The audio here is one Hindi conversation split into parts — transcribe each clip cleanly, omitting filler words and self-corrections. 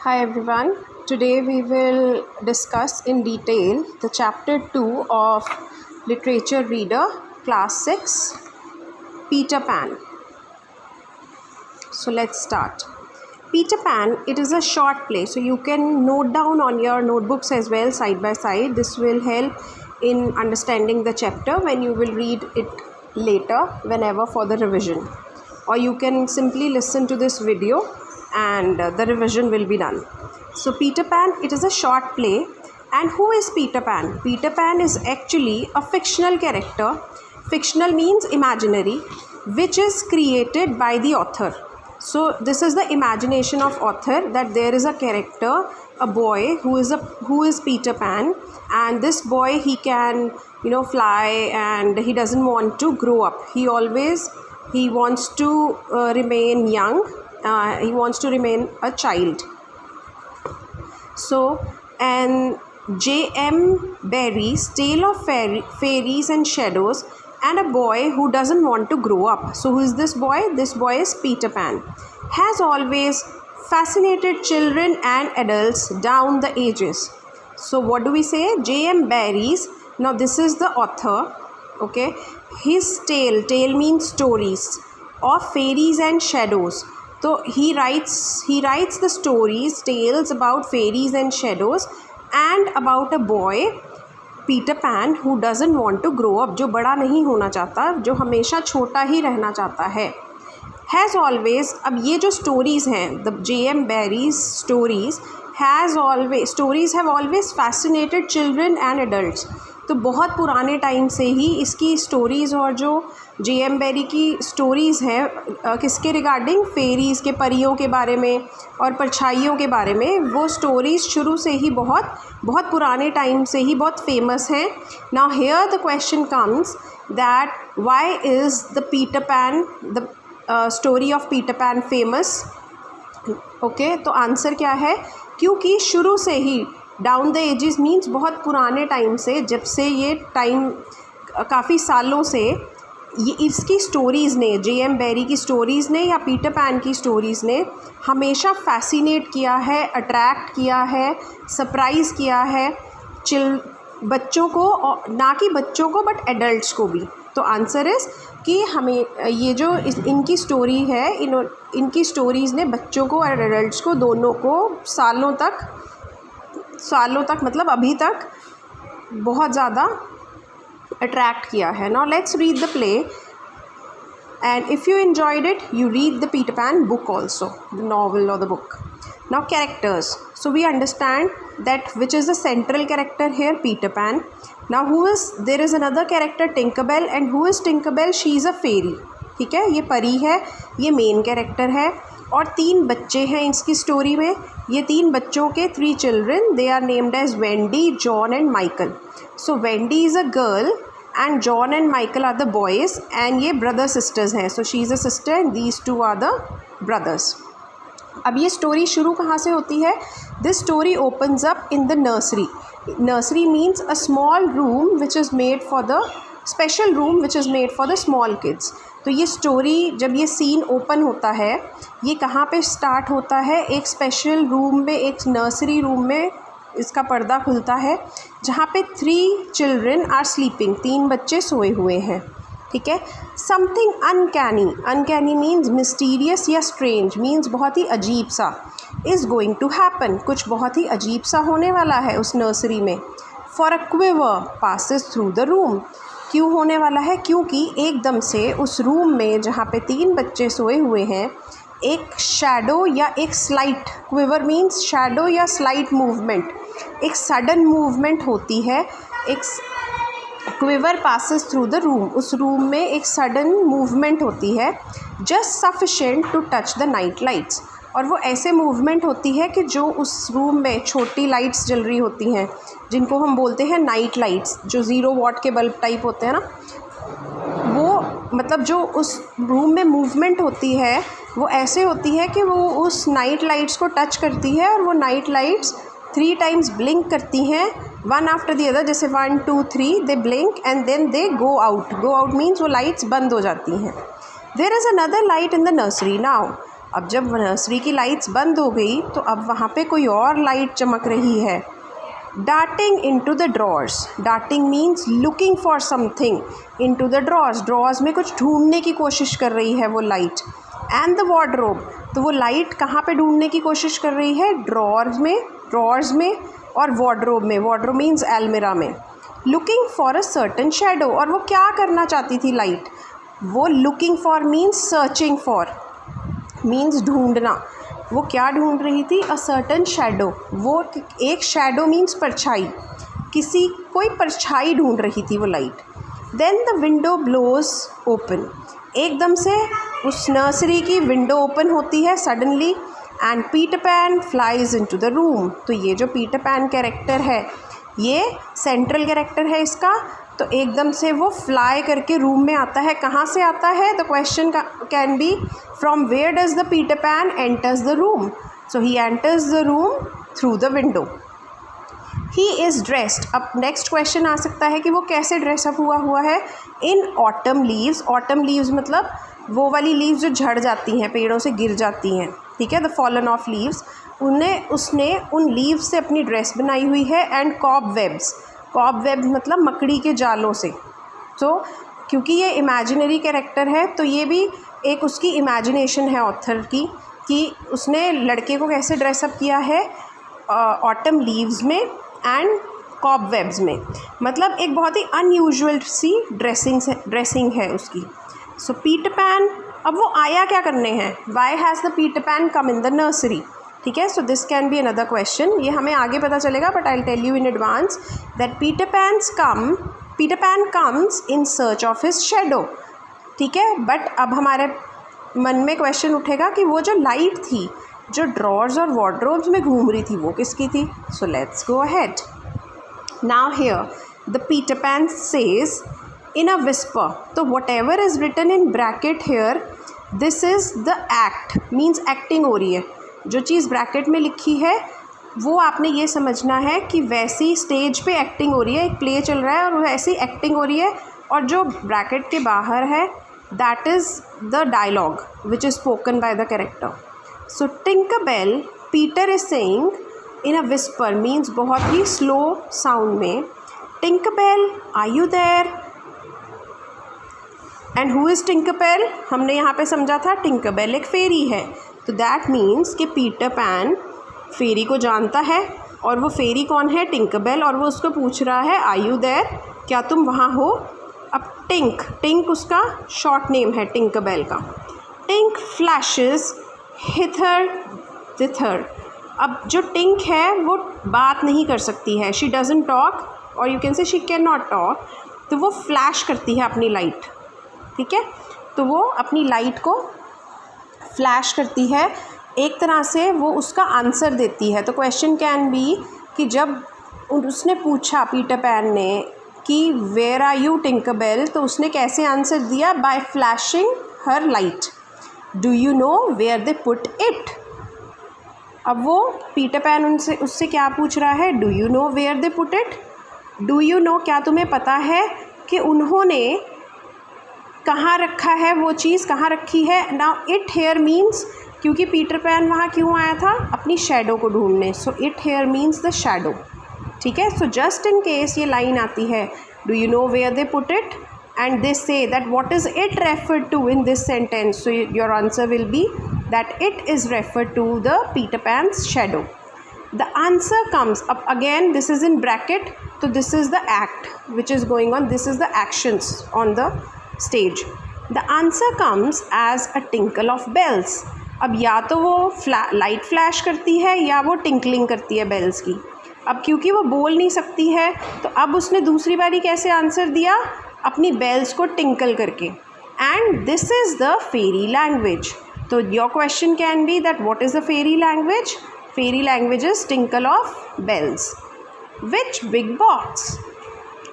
Hi everyone. Today we will discuss in detail the chapter 2 of Literature Reader Class 6 Peter Pan. So let's start. Peter Pan, it is a short play, so you can note down on your notebooks as well side by side. This will help in understanding the chapter when you will read it later whenever for the revision, or you can simply listen to this video and the revision will be done. So Peter Pan, it is a short play. And who is Peter Pan? Peter Pan is actually a fictional character. Fictional means imaginary, which is created by the author. So this is the imagination of author, that there is a character, a boy who is Peter Pan, and this boy, he can fly, and he doesn't want to grow up. He wants to remain young. He wants to remain a child. So, and J.M. Barrie's Tale of Fairies and Shadows, and a boy who doesn't want to grow up. So who is this boy? This boy is Peter Pan. Has always fascinated children and adults down the ages. So what do we say? J.M. Barrie's, now this is the author, okay. His tale means stories, of fairies and shadows. So he writes the stories, tales about fairies and shadows, and about a boy Peter Pan who doesn't want to grow up, जो बड़ा नहीं होना चाहता, जो हमेशा छोटा ही रहना चाहता है. Has always, अब ये जो stories हैं, the J.M. Barrie's stories have always fascinated children and adults. तो बहुत पुराने टाइम से ही इसकी स्टोरीज़, और जो J.M. बैरी की स्टोरीज़ हैं किसके रिगार्डिंग, फेरीज़ के, परियों के बारे में और परछाइयों के बारे में, वो स्टोरीज़ शुरू से ही बहुत पुराने टाइम से ही बहुत फेमस हैं. Now here the question comes that why is the Peter pan, the story of Peter pan famous. Okay, तो आंसर क्या है? क्योंकि शुरू से ही, डाउन द एजेस मीन्स बहुत पुराने टाइम से, जब से ये टाइम काफ़ी सालों से ये इसकी स्टोरीज़ ने, J.M. बैरी की स्टोरीज़ ने या पीटर पैन की स्टोरीज़ ने हमेशा फैसिनेट किया है, अट्रैक्ट किया है, सरप्राइज़ किया है बच्चों को, ना कि बच्चों को बट एडल्ट्स को भी. तो आंसर इज़ कि हमें ये जो इनकी स्टोरी है, इनकी स्टोरीज़ ने बच्चों को और एडल्ट्स को, दोनों को सालों तक मतलब अभी तक बहुत ज़्यादा अट्रैक्ट किया है. Now let's read the play, and if you enjoyed it, you read the Peter Pan book also, the novel और the book. Now characters. So we understand that which is the central character here, Peter Pan. Now there is another character, Tinkerbell, and who is Tinkerbell? She is a fairy. ठीक है, ये परी है, ये मेन कैरेक्टर है, और 3 बच्चे हैं इसकी स्टोरी में. ये 3 बच्चों के 3 children, they are named as Wendy, John and Michael. So Wendy is a girl and John and Michael are the boys, and ये brother sisters हैं. So she is a sister and these 2 are the brothers. अब ये स्टोरी शुरू कहाँ से होती है? This story opens up in the nursery. Nursery means a small room which is made for the special room which is made for the small kids. तो ये स्टोरी, जब ये सीन ओपन होता है, ये कहाँ पे स्टार्ट होता है? एक स्पेशल रूम में, एक नर्सरी रूम में इसका पर्दा खुलता है, जहाँ पे 3 चिल्ड्रन आर स्लीपिंग, 3 बच्चे सोए हुए हैं. ठीक है. समथिंग अनकैनी मीन्स मिस्टीरियस या स्ट्रेंज, मीन्स बहुत ही अजीब सा. इज़ गोइंग टू हैपन, कुछ बहुत ही अजीब सा होने वाला है उस नर्सरी में. For a quiver passes through the room, क्यों होने वाला है? क्योंकि एकदम से उस रूम में जहाँ पे 3 बच्चे सोए हुए हैं, एक शैडो या एक स्लाइट, क्विवर मीन्स शैडो या स्लाइट मूवमेंट, एक सडन मूवमेंट होती है. एक quiver passes through the room, उस रूम में एक सडन मूवमेंट होती है, just sufficient to touch the night lights. और वो ऐसे मूवमेंट होती है कि जो उस रूम में छोटी लाइट्स जल रही होती हैं, जिनको हम बोलते हैं नाइट लाइट्स, जो 0 वाट के बल्ब टाइप होते हैं ना, वो मतलब जो उस रूम में मूवमेंट होती है वो ऐसे होती है कि वो उस नाइट लाइट्स को टच करती है, और वो नाइट लाइट्स 3 टाइम्स ब्लिंक करती हैं, वन आफ्टर द अदर, जैसे 1 2 3 they blink and then they go out. Go out means वो लाइट्स बंद हो जाती हैं. There is another light in the nursery. Now अब जब नर्सरी की लाइट्स बंद हो गई तो अब वहाँ पे कोई और लाइट चमक रही है। Darting into the drawers, darting means looking for something, into the drawers, drawers में कुछ ढूंढने की कोशिश कर रही है वो लाइट। एंड द वार्डरोब, तो वो लाइट कहाँ पे ढूंढने की कोशिश कर रही है? ड्रॉर्स में और वार्डरोब में। वार्डरोब मीन्स अलमीरा में। Looking for a certain shadow, और वो क्या करना चाहती थी लाइट? वो looking for means searching for, means ढूंढना। वो क्या ढूंढ रही थी? अ सर्टन शेडो, वो एक शेडो मीन्स परछाई, कोई परछाई ढूंढ रही थी वो light. Then the window blows open, एकदम से उस नर्सरी की विंडो ओपन होती है suddenly. And Peter Pan flies into the room, तो ये जो पीटर पैन कैरेक्टर है ये सेंट्रल कैरेक्टर है इसका, तो एकदम से वो फ्लाई करके रूम में आता है। कहाँ से आता है? The question can be from where does the Peter Pan enters the room? So he enters the room through the window. He is dressed, अब नेक्स्ट क्वेश्चन आ सकता है कि वो कैसे ड्रेसअप हुआ है? In autumn leaves, autumn leaves मतलब वो वाली लीव्स जो झड़ जाती हैं, पेड़ों से गिर जाती हैं, ठीक है, द फॉलन ऑफ लीव्स, उसने उन लीव्स से अपनी ड्रेस बनाई हुई है। एंड कॉबवेब्स, कॉबवेब्स मतलब मकड़ी के जालों से। तो क्योंकि ये इमेजिनरी कैरेक्टर है तो ये भी एक उसकी इमेजिनेशन है ऑथर की, कि उसने लड़के को कैसे ड्रेसअप किया है ऑटम लीव्स में एंड कॉबवेब्स में, मतलब एक बहुत ही अनयूजुअल सी ड्रेसिंग है उसकी। सो पीटर पैन, अब वो आया क्या करने हैं? Why has the Peter Pan come in the nursery? ठीक है, so this can be another question, ये हमें आगे पता चलेगा, but I will tell you in advance that Peter Pan comes in search of his shadow. ठीक है, बट अब हमारे मन में क्वेश्चन उठेगा कि वो जो लाइट थी जो ड्रॉर्स और वार्डरोब्स में घूम रही थी वो किसकी थी? So let's go ahead. Now here the Peter pan says in a whisper, तो whatever is written in bracket here, this is the act, means acting हो रही है। जो चीज़ ब्रैकेट में लिखी है वो आपने ये समझना है कि वैसी स्टेज पे एक्टिंग हो रही है, एक प्ले चल रहा है और वैसी एक्टिंग हो रही है, और जो ब्रैकेट के बाहर है that is the dialogue which is spoken by the character. So Tinkerbell, Peter is saying in a whisper, means बहुत ही स्लो साउंड में, Tinkerbell are you there? And who is Tinkerbell? हमने यहाँ पे समझा था टिंकरबेल एक फेरी है, तो दैट मीन्स कि पीटर पैन फेरी को जानता है, और वो फेरी कौन है? टिंकरबेल, और वो उसको पूछ रहा है आर यू देयर, क्या तुम वहाँ हो? अब टिंक उसका शॉर्ट नेम है टिंकरबेल का। टिंक फ्लैशेस हिथर दिथर, अब जो टिंक है वो बात नहीं कर सकती है, शी डजंट टॉक, और you can say she can not talk, तो वो फ्लैश करती है अपनी लाइट। ठीक है, तो वो अपनी लाइट को फ्लैश करती है, एक तरह से वो उसका आंसर देती है। तो क्वेश्चन कैन बी कि जब उसने पूछा पीटर पैन ने कि वेयर आर यू टिंकरबेल, तो उसने कैसे आंसर दिया? By flashing her light. Do you know where they put it? अब वो पीटर पैन उससे क्या पूछ रहा है? Do you know where they put it? Do you know, क्या तुम्हें पता है कि उन्होंने कहाँ रखा है, वो चीज़ कहाँ रखी है? नाउ इट हेयर मीन्स, क्योंकि पीटर पैन वहाँ क्यों आया था? अपनी शेडो को ढूंढने, so it here means the shadow. ठीक है, सो जस्ट इन केस ये लाइन आती है do you know where they put it, and they say that what is it referred to in this sentence, so your answer will be that it is referred to the Peter Pan's shadow. The answer comes, अब again this is in bracket, तो this is the act which is going on, this is the actions on the stage. The answer comes as a tinkle of bells, अब या तो वो लाइट फ्लैश करती है या वो टिंकलिंग करती है बेल्स की। अब क्योंकि वो बोल नहीं सकती है तो अब उसने दूसरी बारी कैसे आंसर दिया? अपनी बेल्स को टिंकल करके। And this is the fairy language, तो your question can be that what is the fairy language? Fairy language is tinkle of bells. Which big box?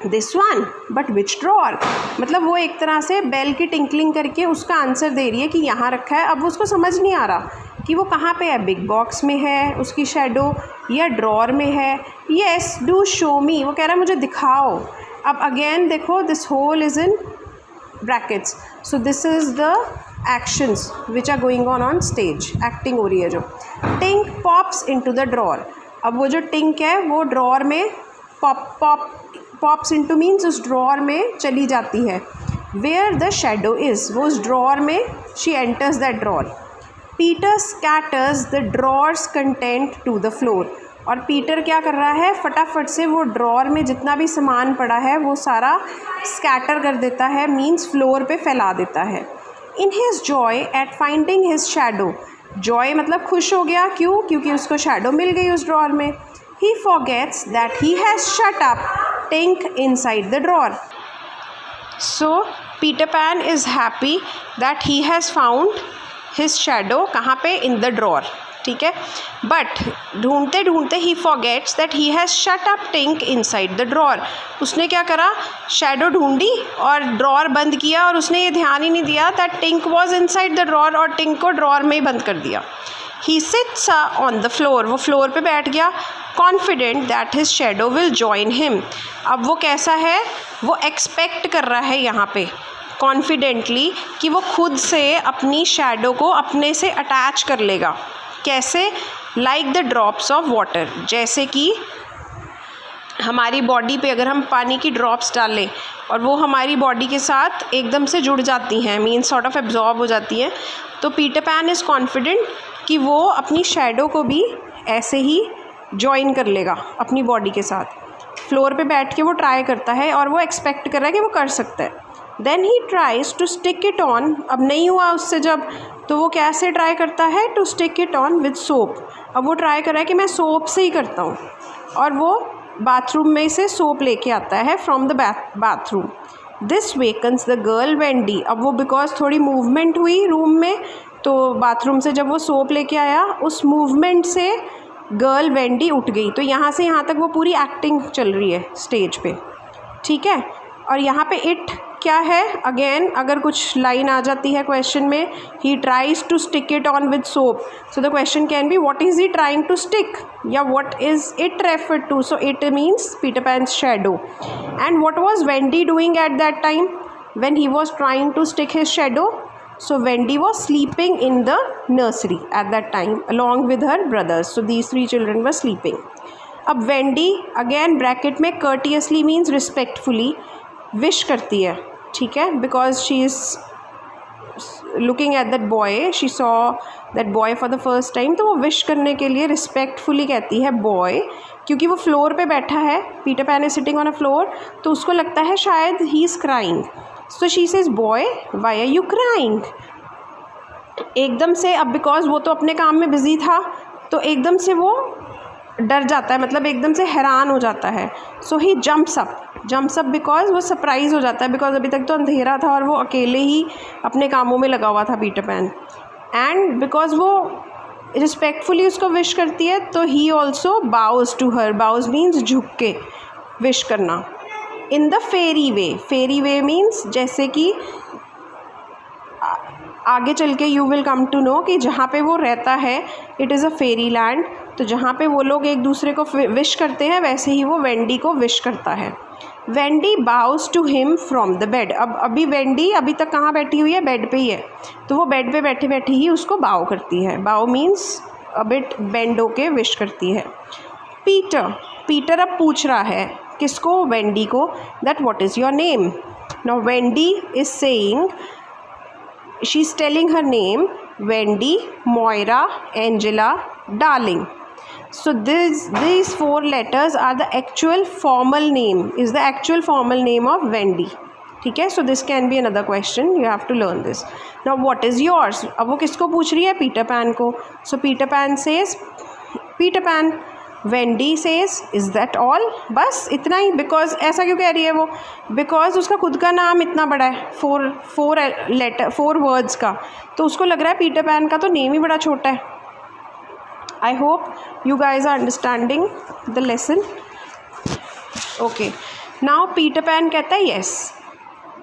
This one, but which drawer, मतलब वो एक तरह से बेल की टिंकलिंग करके उसका आंसर दे रही है कि यहाँ रखा है। अब उसको समझ नहीं आ रहा कि वो कहाँ पे है, बिग बॉक्स में है उसकी शेडो या ड्रॉर में है। येस, डू शो मी, वो कह रहा है मुझे दिखाओ। अब अगेन देखो, this whole is in brackets, so this is the actions which are going on stage, acting हो रही है जो। Tink pops into the drawer, अब वो जो टिंक है वो ड्रॉर में पॉप्स इनटू मीन्स उस ड्रॉर में चली जाती है। वेयर द शैडो इज़, वो उस ड्रॉर में she enters that drawer. Peter scatters the drawer's content to the floor, और पीटर क्या कर रहा है, फटाफट से वो ड्रॉर में जितना भी सामान पड़ा है वो सारा स्कैटर कर देता है, मीन्स फ्लोर पे फैला देता है। In his joy at finding his shadow, joy मतलब खुश हो गया, क्यों, क्योंकि उसको शैडो मिल गई उस ड्रॉर में। He forgets that he has shut up Tink inside the drawer. So Peter Pan is happy that he has found his shadow, कहाँ पे, इन द ड्रॉर, ठीक है। बट ढूंढते ढूंढते he forgets that he has shut up Tink inside the drawer, उसने क्या करा, शैडो ढूंढी और ड्रॉर बंद किया, और उसने ये ध्यान ही नहीं दिया that tank was inside the drawer, और टिंक को ड्रॉर में ही बंद कर दिया। He sits on the floor, वो फ्लोर पे बैठ गया, confident that his shadow will join him. अब वो कैसा है, वो एक्सपेक्ट कर रहा है यहाँ पे कॉन्फिडेंटली कि वो खुद से अपनी शैडो को अपने से अटैच कर लेगा। कैसे, like the drops of water, जैसे कि हमारी बॉडी पे अगर हम पानी की ड्रॉप्स डालें और वो हमारी बॉडी के साथ एकदम से जुड़ जाती हैं, मीन्स सॉर्ट ऑफ एब्जॉर्ब हो जाती हैं, तो पीटर पैन इज़ कॉन्फिडेंट कि वो अपनी शैडो को भी ऐसे ही जॉइन कर लेगा अपनी बॉडी के साथ। फ्लोर पे बैठ के वो ट्राई करता है और वो एक्सपेक्ट कर रहा है कि वो कर सकता है। Then he tries to stick it on, अब नहीं हुआ उससे जब, तो वो कैसे ट्राई करता है, to stick it on with soap. अब वो ट्राई कर रहा है कि मैं सोप से ही करता हूँ, और वो बाथरूम में से सोप लेके आता है from the bathroom. This wakens the girl Wendy, अब वो बिकॉज थोड़ी मूवमेंट हुई रूम में, तो बाथरूम से जब वो सोप लेके आया उस मूवमेंट से गर्ल वेंडी उठ गई। तो यहाँ से यहाँ तक वो पूरी एक्टिंग चल रही है स्टेज पे, ठीक है। और यहाँ पे इट क्या है, अगेन अगर कुछ लाइन आ जाती है क्वेश्चन में, he tries to stick it on with soap, so the question can be what is he trying to stick, या what is it refer to. So it means Peter Pan's shadow. And what was Wendy doing at that time when he was trying to stick his shadow. So Wendy was sleeping in the nursery at that time along with her brothers. So these three children were sleeping. अब Wendy again bracket में courteously means respectfully wish करती है, ठीक है, because she is looking at that boy, she saw that boy for the first time, तो वो wish करने के लिए respectfully कहती है boy, क्योंकि वो फ्लोर पे बैठा है, Peter Pan is sitting on a floor, तो उसको लगता है शायद he is crying. So she says, boy, why are you crying? एकदम से, अब बिकॉज वो तो अपने काम में बिजी था, तो एकदम से वो डर जाता है, मतलब एकदम से हैरान हो जाता है। सो ही जम्प्स अप बिकॉज वो सरप्राइज हो जाता है, बिकॉज अभी तक तो अंधेरा था और वो अकेले ही अपने कामों में लगा हुआ था पीटर पैन। एंड बिकॉज वो रिस्पेक्टफुली उसको विश करती है, तो he also bows to her, bows means झुक के विश करना। In the fairy way means जैसे कि आगे चल के you will come to know कि जहाँ पे वो रहता है it is a fairy land, तो जहाँ पे वो लोग एक दूसरे को विश करते हैं वैसे ही वो वेंडी को विश करता है। Wendy bows to him from the bed, अब अभी वेंडी अभी तक कहाँ बैठी हुई है, बेड पे ही है, तो वो बेड पे बैठे बैठे ही उसको बाव करती है। बाव मीन्स अ बिट बेंड होके विश करती है। पीटर अब पूछ रहा है किसको, वेंडी को, that what is your name. Now Wendy is saying, she is telling her name, Wendy, Moira, Angela, Darling. So these four letters are the actual formal name, is the actual formal name of Wendy. ठीक है, so this can be another question, you have to learn this. Now what is yours? अब वो किसको पूछ रही है, पीटर पैन को. So Peter Pan says Peter Pan. Wendy says is that all? बस इतना ही. Because ऐसा क्यों कह रही है वो? Because उसका खुद का नाम इतना बड़ा है, four words का, तो उसको लग रहा है पीटर पैन का तो नेम ही बड़ा छोटा है. I hope you guys are understanding the lesson. Okay. Now Peter Pan कहता है yes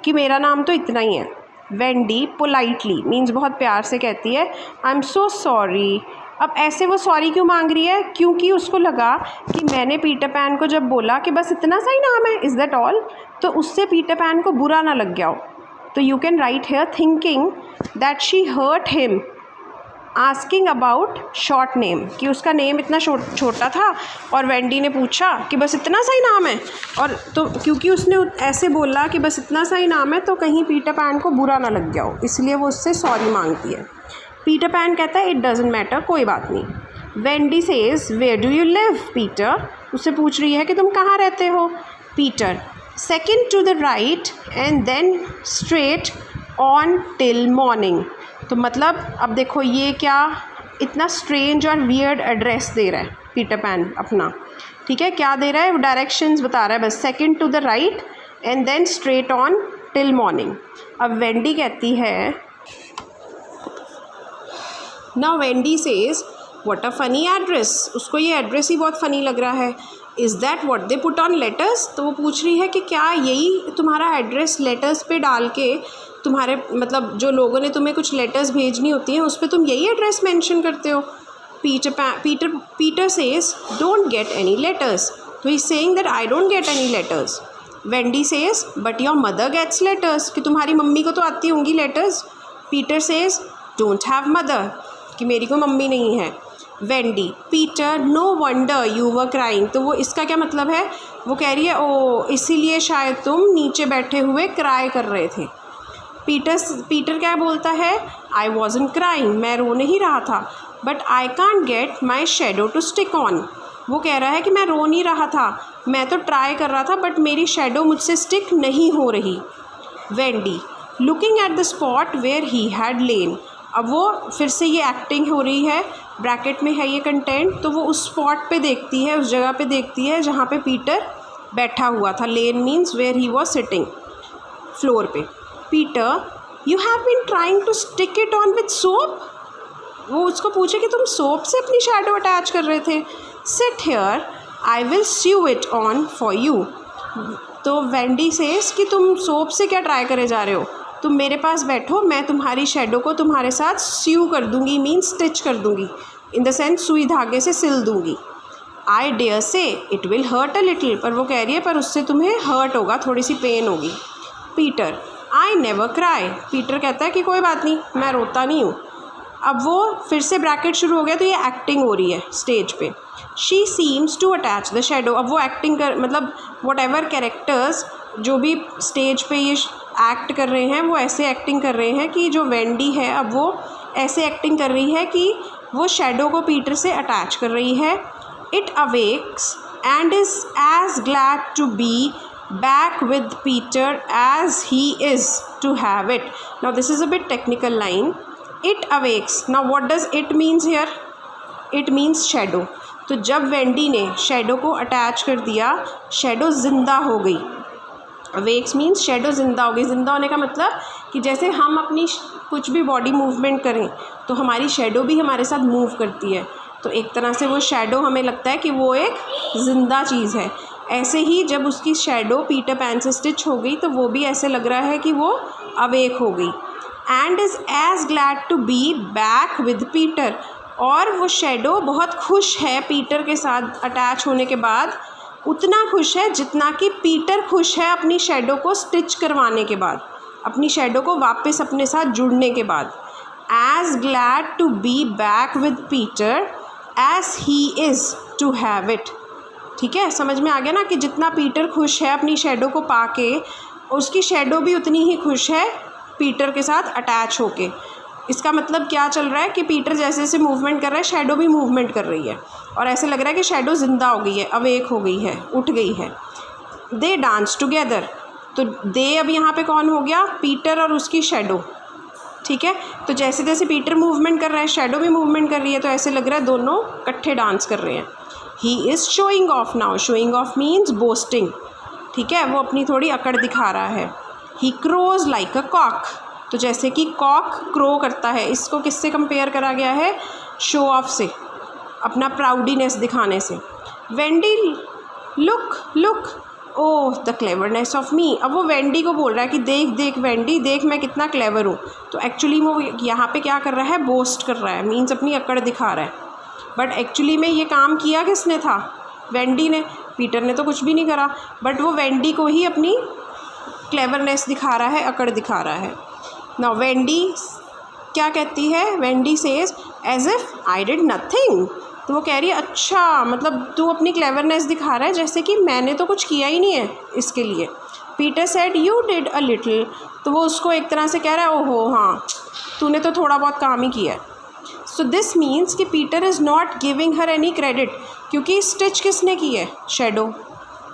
कि मेरा नाम तो इतना ही है. Wendy politely means बहुत प्यार से कहती है I'm so sorry. अब ऐसे वो सॉरी क्यों मांग रही है? क्योंकि उसको लगा कि मैंने पीटर पैन को जब बोला कि बस इतना सा ही नाम है, इज़ दैट ऑल, तो उससे पीटर पैन को बुरा ना लग गया हो. तो you can write here thinking that she hurt him asking about short name, कि उसका नेम इतना छोटा था और वेंडी ने पूछा कि बस इतना सा ही नाम है, और तो क्योंकि उसने ऐसे बोला कि बस इतना सा ही नाम है तो कहीं पीटर पैन को बुरा ना लग गया हो, इसलिए वो उससे सॉरी मांगती है। पीटर पैन कहता है इट डजेंट मैटर, कोई बात नहीं। Wendy says where do you live Peter, उससे पूछ रही है कि तुम कहाँ रहते हो। Peter second to the right and then straight on till morning. तो मतलब अब देखो ये क्या इतना स्ट्रेंज और वियर्ड एड्रेस दे रहा है पीटर पैन अपना, ठीक है, क्या दे रहा है, वो डायरेक्शंस बता रहा है बस, second to the right and then straight on till morning. अब वेंडी कहती है, now Wendy says what a funny address, उसको ये एड्रेस ही बहुत फ़नी लग रहा है। Is that what they put on letters, तो वो पूछ रही है कि क्या यही तुम्हारा एड्रेस लेटर्स पे डाल के तुम्हारे मतलब जो लोगों ने तुम्हें कुछ लेटर्स भेजनी होती हैं उस पर तुम यही एड्रेस मेंशन करते हो। Peter says don't get any letters, तो he saying that I don't get any letters. Wendy says but your mother gets letters, कि तुम्हारी मम्मी को तो आती होंगी letters. Peter says don't have mother, कि मेरी को मम्मी नहीं है। Wendy Peter no wonder you were crying, तो वो इसका क्या मतलब है, वो कह रही है ओ इसीलिए शायद तुम नीचे बैठे हुए क्राई कर रहे थे। पीटर क्या बोलता है, आई वॉजंट क्राइंग, मैं रो नहीं रहा था, but I can't get my shadow to stick on, वो कह रहा है कि मैं रो नहीं रहा था, मैं तो ट्राई कर रहा था बट मेरी शेडो मुझसे स्टिक नहीं हो रही। Wendy looking at the spot where he had lain, अब वो फिर से ये एक्टिंग हो रही है, ब्रैकेट में है ये कंटेंट, तो वो उस स्पॉट पे देखती है, उस जगह पे देखती है जहाँ पे पीटर बैठा हुआ था। Lain means where he was sitting, floor पे। Peter you have been trying to stick it on with soap, वो उसको पूछे कि तुम सोप से अपनी शैडो अटैच कर रहे थे। Sit here I will sew it on for you, तो वेंडी सेज कि तुम सोप से क्या ट्राई करे जा रहे हो, तुम मेरे पास बैठो, मैं तुम्हारी शेडो को तुम्हारे साथ स्यू कर दूंगी, मीन स्टिच कर दूंगी, इन द सेंस सुई धागे से सिल दूंगी। I dare say it will hurt a little, पर वो कह रही है पर उससे तुम्हें हर्ट होगा, थोड़ी सी पेन होगी। Peter I never cry, Peter कहता है कि कोई बात नहीं, मैं रोता नहीं हूँ। अब वो फिर से ब्रैकेट शुरू हो गया, तो ये एक्टिंग हो रही है स्टेज पे। She seems to attach the shadow, अब वो एक्टिंग कर मतलब वट एवर कैरेक्टर्स जो भी स्टेज पे ये एक्ट कर रहे हैं वो ऐसे एक्टिंग कर रहे हैं कि जो वेंडी है अब वो ऐसे एक्टिंग कर रही है कि वो शेडो को पीटर से अटैच कर रही है। It awakes and is as glad to be back with Peter as he is to have it. Now this is a bit technical line. It awakes. Now what does it means here? It means shadow. तो जब वेंडी ने शेडो को अटैच कर दिया, शेडो ज़िंदा हो गई। अवेक्स मीन्स शेडो ज़िंदा हो गई। ज़िंदा होने का मतलब कि जैसे हम अपनी कुछ भी बॉडी मूवमेंट करें तो हमारी शेडो भी हमारे साथ मूव करती है, तो एक तरह से वो शेडो हमें लगता है कि वो एक ज़िंदा चीज़ है। ऐसे ही जब उसकी शेडो पीटर पैन से स्टिच हो गई तो वो भी ऐसे लग रहा है कि वो अवेक हो गई। And is as glad to be back with Peter, और वो शेडो बहुत खुश है पीटर के साथ अटैच होने के बाद, उतना खुश है जितना कि पीटर खुश है अपनी शेडो को स्टिच करवाने के बाद, अपनी शेडो को वापस अपने साथ जुड़ने के बाद। As glad to be back with Peter as he is to have it. ठीक है, समझ में आ गया ना कि जितना पीटर खुश है अपनी शेडो को पाके, उसकी शेडो भी उतनी ही खुश है पीटर के साथ अटैच होके। इसका मतलब क्या चल रहा है कि पीटर जैसे जैसे मूवमेंट कर रहा है शेडो भी मूवमेंट कर रही है, और ऐसे लग रहा है कि शेडो ज़िंदा हो गई है, अवेक हो गई है, उठ गई है। दे डांस टुगेदर, तो दे अब यहाँ पे कौन हो गया, पीटर और उसकी शेडो। ठीक है, तो जैसे जैसे पीटर मूवमेंट कर रहा है शेडो भी मूवमेंट कर रही है, तो ऐसे लग रहा है दोनों इकट्ठे डांस कर रहे हैं। He is showing off now, showing off means boasting. ठीक है, वो अपनी थोड़ी अकड़ दिखा रहा है। ही क्रोज लाइक अ कॉक, तो जैसे कि कॉक क्रो करता है, इसको किससे कंपेयर करा गया है, शो ऑफ से, अपना प्राउडीनेस दिखाने से। Wendy look look oh the cleverness of me, अब वो वेंडी को बोल रहा है कि देख देख वेंडी, देख मैं कितना क्लेवर हूँ। तो एक्चुअली वो यहाँ पे क्या कर रहा है, बोस्ट कर रहा है, मीन्स अपनी अकड़ दिखा रहा है। बट एक्चुअली में ये काम किया किसने था, वेंडी ने, पीटर ने तो कुछ भी नहीं करा, बट वो वेंडी को ही अपनी क्लेवरनेस दिखा रहा है, अकड़ दिखा रहा है। नाउ वेंडी क्या कहती है? Wendy says as if I did nothing. तो वो कह रही है अच्छा, मतलब तू अपनी क्लेवरनेस दिखा रहा है जैसे कि मैंने तो कुछ किया ही नहीं है इसके लिए। Peter said you did a little. तो वो उसको एक तरह से कह रहा है ओहो हाँ, तूने तो थोड़ा बहुत काम ही किया है। सो दिस मीन्स कि Peter is not giving her any credit, क्योंकि स्टिच किसने की है? शैडो,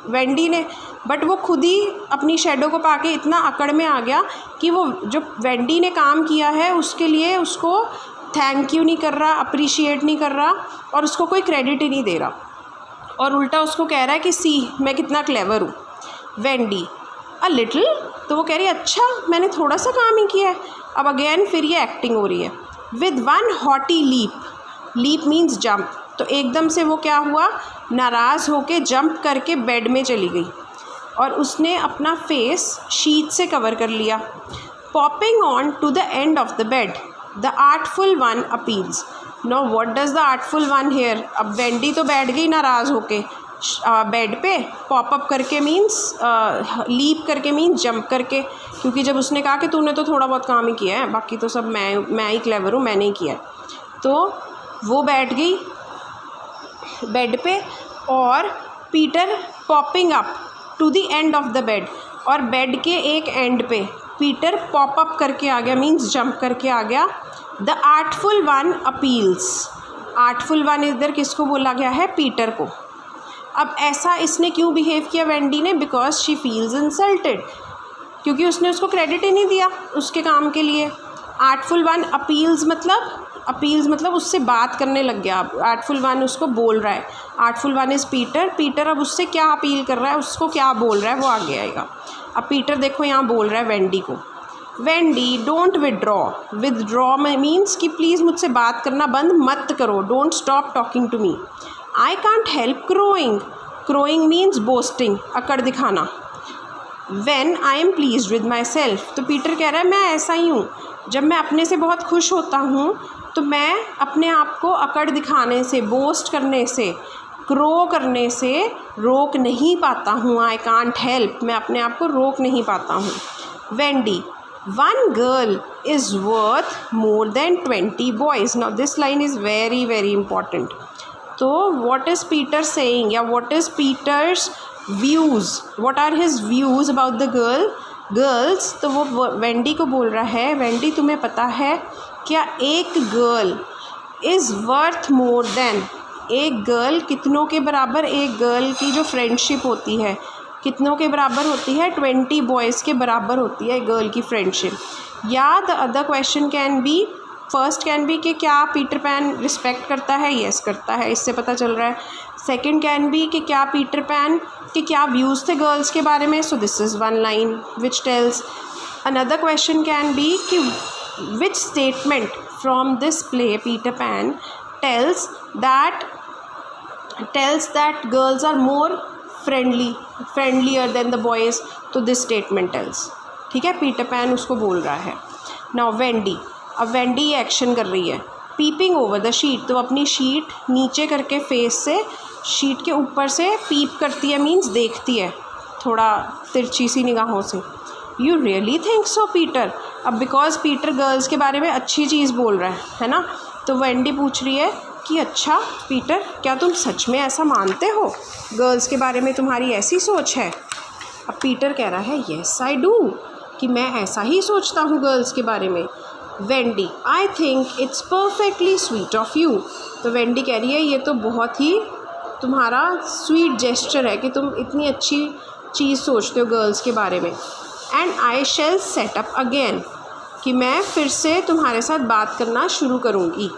वेंडी ने। बट वो खुद ही अपनी शैडो को पाके इतना अकड़ में आ गया कि वो जो वेंडी ने काम किया है उसके लिए उसको थैंक यू नहीं कर रहा, अप्रिशिएट नहीं कर रहा और उसको कोई क्रेडिट ही नहीं दे रहा, और उल्टा उसको कह रहा है कि सी मैं कितना क्लेवर हूँ। Wendy a little. तो वो कह रही है अच्छा, मैंने थोड़ा सा काम ही किया है। अब अगेन फिर ये एक्टिंग हो रही है। With one haughty leap, leap means jump, तो एकदम से वो क्या हुआ? नाराज़ होके जंप करके बेड में चली गई और उसने अपना फेस शीट से कवर कर लिया। Popping on to the end of the bed, the artful one appeals. No what does the artful one here? अब वेंडी तो बैठ गई नाराज़ होके बेड पे। पॉप अप करके मीन्स लीप करके मीन्स जंप करके, क्योंकि जब उसने कहा कि तूने तो थोड़ा बहुत काम ही किया है, बाकी तो सब मैं ही क्लेवर हूँ, मैंने ही किया है, तो वो बैठ गई बेड पे। और Peter popping up to the end of the bed, और बेड के एक एंड पे पीटर पॉप अप करके आ गया, मीन्स जंप करके आ गया। The artful one appeals, artful one इधर किसको बोला गया है? पीटर को। अब ऐसा इसने क्यों बिहेव किया वेंडी ने? बिकॉज शी फील्स इंसल्टेड, क्योंकि उसने उसको क्रेडिट ही नहीं दिया उसके काम के लिए। आर्टफुल वन अपील्स मतलब उससे बात करने लग गया। अब आर्टफुल वन उसको बोल रहा है, artful one is Peter. Peter अब उससे क्या अपील कर रहा है, उसको क्या बोल रहा है वो आगे आएगा। अब पीटर देखो यहाँ बोल रहा है वेंडी को, Wendy don't withdraw. Withdraw means कि प्लीज़ मुझसे बात करना बंद मत करो, don't stop talking to me. I can't help crowing, crowing means boasting, अकड़ दिखाना। When I am pleased with my self, तो पीटर कह रहा है मैं ऐसा ही हूँ, जब मैं अपने से बहुत खुश होता हूँ तो मैं अपने आप को अकड़ दिखाने से, बोस्ट करने से, क्रो करने से रोक नहीं पाता हूँ। आई कांट हेल्प, मैं अपने आप को रोक नहीं पाता हूँ। Wendy one girl is worth more than 20 boys. Now this line is very very important. तो व्हाट इज़ पीटर सेइंग, या what is Peter's views, what are his views about the girls? तो वो वेंडी को बोल रहा है, वेंडी तुम्हें पता है क्या एक girl is worth more then, एक गर्ल कितनों के बराबर? एक गर्ल की जो फ्रेंडशिप होती है कितनों के बराबर होती है? 20 बॉयज़ के बराबर होती है गर्ल की फ्रेंडशिप। या the other question can B, first can be कि क्या पीटर पैन रिस्पेक्ट करता है? येस करता है, इससे पता चल रहा है। सेकंड कैन बी कि क्या पीटर पैन के क्या व्यूज़ थे गर्ल्स के बारे में? So this is one line which tells. Another question can be कि which statement from this play Peter Pan tells that girls are more friendlier than the boys, तो दिस स्टेटमेंट टेल्स। ठीक है, पीटर पैन उसको बोल रहा है। नाउ वेंडी, अब वेंडी ये एक्शन कर रही है। पीपिंग ओवर द शीट, तो अपनी शीट नीचे करके फेस से शीट के ऊपर से पीप करती है, मीन्स देखती है थोड़ा तिरछी सी निगाहों से। You really think so Peter? अब बिकॉज पीटर गर्ल्स के बारे में अच्छी चीज़ बोल रहा है ना, तो वेंडी पूछ रही है कि अच्छा पीटर, क्या तुम सच में ऐसा मानते हो? गर्ल्स के बारे में तुम्हारी ऐसी सोच है? अब पीटर कह रहा है येस आई डू, कि मैं ऐसा ही सोचता हूँ गर्ल्स के बारे में। Wendy I think it's perfectly sweet of you, तो वेंडी कह रही है ये तो बहुत ही तुम्हारा स्वीट जेस्चर है कि तुम इतनी अच्छी चीज़ सोचते हो गर्ल्स के बारे में। And I shall set up again, कि मैं फिर से तुम्हारे साथ बात करना शुरू करूँगी।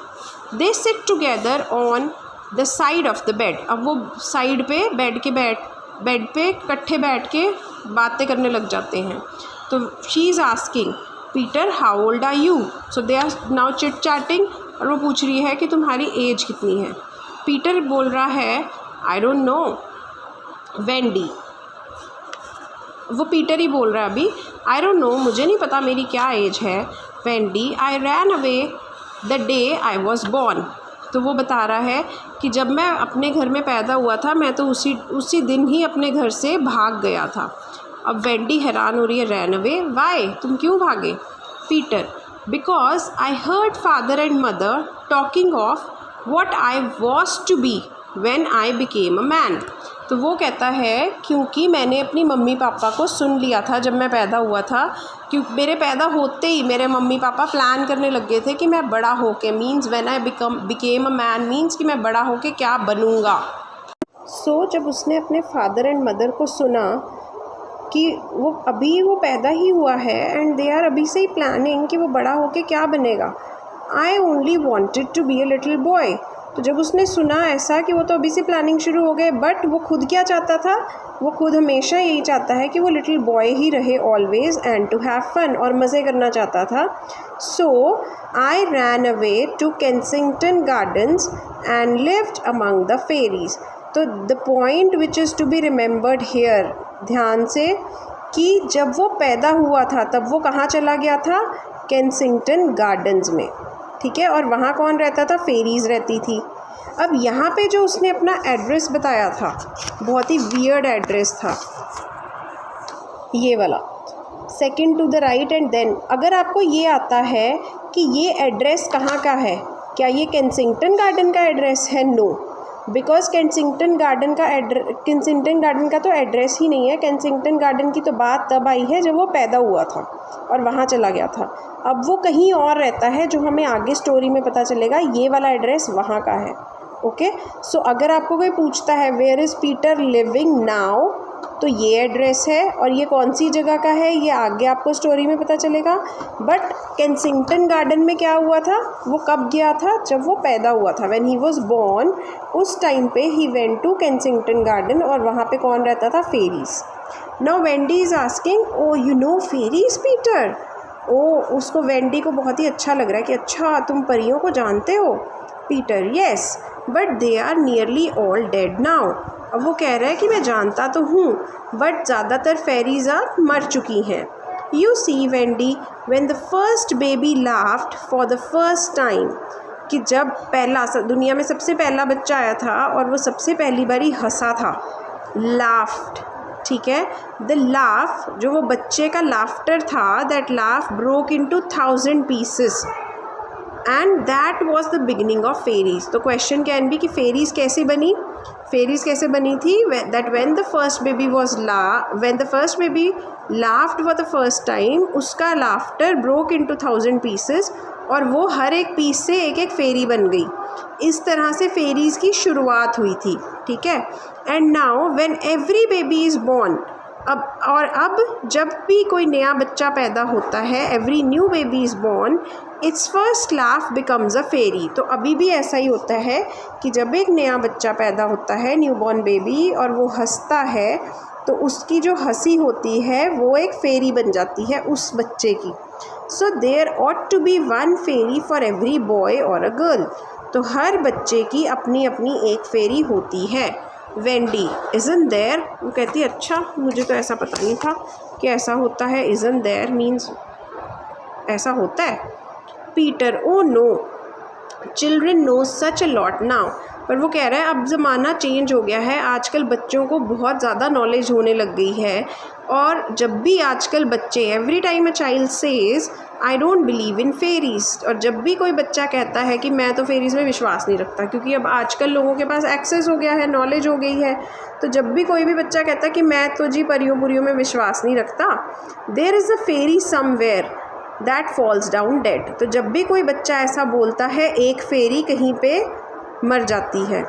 They sit together on the side of the bed, अब वो साइड पे बेड पे इकट्ठे बैठ के बातें करने लग जाते हैं। तो she is asking Peter how old are you, so they are now chit chatting, और वो पूछ रही है कि तुम्हारी एज कितनी है। पीटर बोल रहा है आई डोंट नो। वेंडी, वो पीटर ही बोल रहा है अभी, आई डोंट नो, मुझे नहीं पता मेरी क्या एज है। Wendy I ran away the day I was born, तो वो बता रहा है कि जब मैं अपने घर में पैदा हुआ था मैं तो उसी दिन ही अपने घर से भाग गया था। अब वेंडी हैरान हो रही है, रैन अवे वाई, तुम क्यों भागे? Peter because I heard father and mother talking of what I was to be when I became a man. तो वो कहता है क्योंकि मैंने अपनी मम्मी पापा को सुन लिया था जब मैं पैदा हुआ था, क्योंकि मेरे पैदा होते ही मेरे मम्मी पापा प्लान करने लग गए थे कि मैं बड़ा होके, means when I became a man means कि मैं बड़ा होके क्या बनूँगा. सो जब उसने अपने फादर एंड मदर को सुना कि वो पैदा ही हुआ है एंड दे आर अभी से ही प्लानिंग कि वो बड़ा होके क्या बनेगा. I only wanted to be a little boy. तो जब उसने सुना ऐसा कि वो तो अभी से प्लानिंग शुरू हो गए, बट वो खुद क्या चाहता था, वो खुद हमेशा यही चाहता है कि वो लिटिल बॉय ही रहे always and to have fun, और मज़े करना चाहता था. So I ran away to Kensington Gardens and lived among the fairies. तो the point which is to be remembered here, ध्यान से, कि जब वो पैदा हुआ था तब वो कहाँ चला गया था, केंसिंगटन गार्डन्स में. ठीक है, और वहाँ कौन रहता था, फेरीज़ रहती थी. अब यहाँ पे जो उसने अपना एड्रेस बताया था, बहुत ही वियर्ड एड्रेस था ये वाला, second to the right and then. अगर आपको ये आता है कि ये एड्रेस कहाँ का है, क्या ये केंसिंगटन गार्डन का एड्रेस है? नो, बिकॉज केंसिंगटन गार्डन का तो एड्रेस ही नहीं है. केंसिंगटन गार्डन की तो बात तब आई है जब वो पैदा हुआ था और वहाँ चला गया था. अब वो कहीं और रहता है जो हमें आगे स्टोरी में पता चलेगा. ये वाला एड्रेस वहाँ का है. ओके, सो अगर आपको कोई पूछता है where is Peter living now, तो ये एड्रेस है, और ये कौन सी जगह का है ये आगे आपको स्टोरी में पता चलेगा. बट केंसिंगटन गार्डन में क्या हुआ था, वो कब गया था, जब वो पैदा हुआ था. व्हेन ही वाज बोर्न, उस टाइम पे he went to Kensington garden, और वहाँ पे कौन रहता था, fairies. Now Wendy is asking, oh you know fairies Peter. ओ, उसको वेंडी को बहुत ही अच्छा लग रहा है कि अच्छा तुम परियों को जानते हो. Peter, yes, but they are nearly all dead now. अब वो कह रहा है कि मैं जानता तो हूँ, बट ज़्यादातर फेरीज अब मर चुकी हैं. You see Wendy, when the first baby laughed for the first time, कि जब पहला दुनिया में सबसे पहला बच्चा आया था और वो सबसे पहली बारी हंसा था, लाफ्ड. ठीक है, द लाफ, जो वो बच्चे का लाफ्टर था, that laugh broke into 1000 pieces and that was the beginning of fairies. तो क्वेश्चन कैन बी कि फेरीज कैसे बनी, फेरीज कैसे बनी थी. That when the first baby laughed for the first time, उसका लाफ्टर ब्रोक इनटू 1000 पीसेस, और वो हर एक पीस से एक एक फेरी बन गई. इस तरह से फेरीज की शुरुआत हुई थी. ठीक है, and now when every baby is born, अब जब भी कोई नया बच्चा पैदा होता है, every new baby is born, its first laugh becomes a fairy. तो अभी भी ऐसा ही होता है कि जब एक नया बच्चा पैदा होता है, न्यू बॉर्न बेबी, और वो हंसता है, तो उसकी जो हंसी होती है वो एक फेरी बन जाती है उस बच्चे की. So there ought to be one fairy for every boy और अ गर्ल. तो हर बच्चे की अपनी अपनी एक फेरी होती है. वेंडी, इज़न्ट देयर, वो कहती है अच्छा मुझे तो ऐसा पता नहीं था कि ऐसा होता है. इज़न्ट देयर मीन्स ऐसा होता है. Peter, oh no, children know such a lot now. पर वो कह रहा है अब ज़माना चेंज हो गया है, आजकल बच्चों को बहुत ज़्यादा नॉलेज होने लग गई है. और जब भी आजकल बच्चे, every time a child says I don't believe in fairies, और जब भी कोई बच्चा कहता है कि मैं तो फेरीज़ में विश्वास नहीं रखता, क्योंकि अब आजकल लोगों के पास एक्सेस हो गया है, नॉलेज हो गई है, तो जब भी कोई भी बच्चा कहता है कि मैं तो जी परियों पुरियों में विश्वास नहीं रखता, there is a fairy somewhere that falls down dead. तो जब भी कोई बच्चा ऐसा बोलता है, एक फेरी कहीं पे मर जाती है.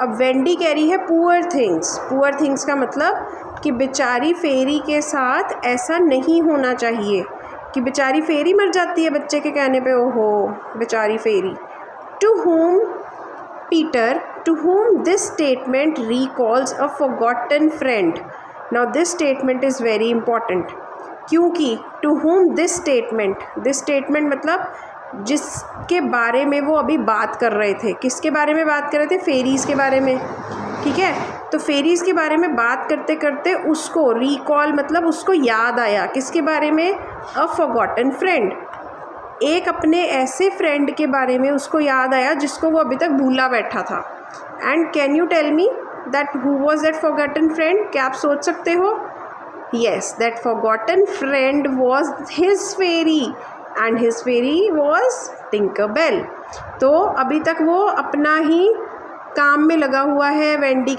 अब वेंडी कह रही है पुअर थिंग्स का मतलब कि बेचारी फेरी के साथ ऐसा नहीं होना चाहिए कि बेचारी फेरी मर जाती है बच्चे के कहने पे. ओहो बेचारी fairy. To whom this statement recalls a forgotten friend. Now this statement is very important, क्योंकि to whom this statement मतलब जिसके बारे में वो अभी बात कर रहे थे. किसके बारे में बात कर रहे थे? फेरीज़ के बारे में. ठीक है, तो फेरीज़ के बारे में बात करते करते उसको रिकॉल मतलब उसको याद आया. किसके बारे में? अ फॉरगॉटन फ्रेंड. एक अपने ऐसे फ्रेंड के बारे में उसको याद आया जिसको वो अभी तक भूला बैठा था. And can you tell me that who was that forgotten friend? क्या आप सोच सकते हो? Yes, that forgotten friend was his fairy. And his fairy was Tinkerbell. तो अभी तक वो अपना ही काम में लगा हुआ है वेंडी